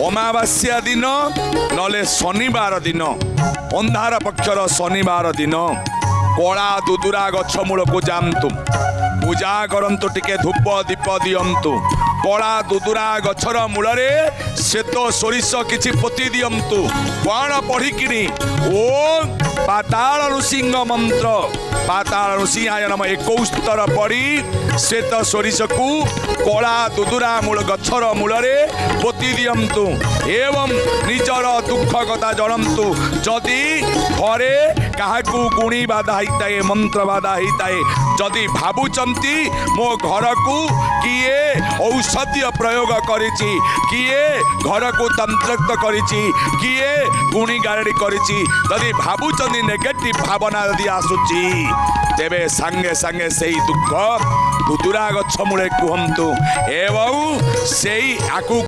अमावास्या दिन नले शनिवार दिन अंधार पक्षर शनिवार दिन कला दुदुरा गछ मूल को जातु पूजा करंतु टिके धूप दीप दियंतु कला दुदुरा गछर मूल श्वेत सोरिष किछि पोती दियंतु कौन पढ़िकी ओ पाताल ऋषिंग मंत्र पाताल ऋषिहाय नम 21 थर पढ़ी श्वेत सोरिष को कला दुदुरा मूल गछर मूल पोती दियंतु एवं निजर दुख कथा जणंतु जदि घरे काहाकू गुणी बाधा होता मंत्र बाधा होता जदि भावुचंती मो घर को किए औषधीय प्रयोग करिछि किए घर को तंत्रक्त करिछि किए गुणी गारेडी करिछि जदि भावुचंती नेगेटिव भावना जदि आसुछि तेबे संगे संगे सेही दुख दुदुरा गछ मूले कहंतु एवं सेही आकु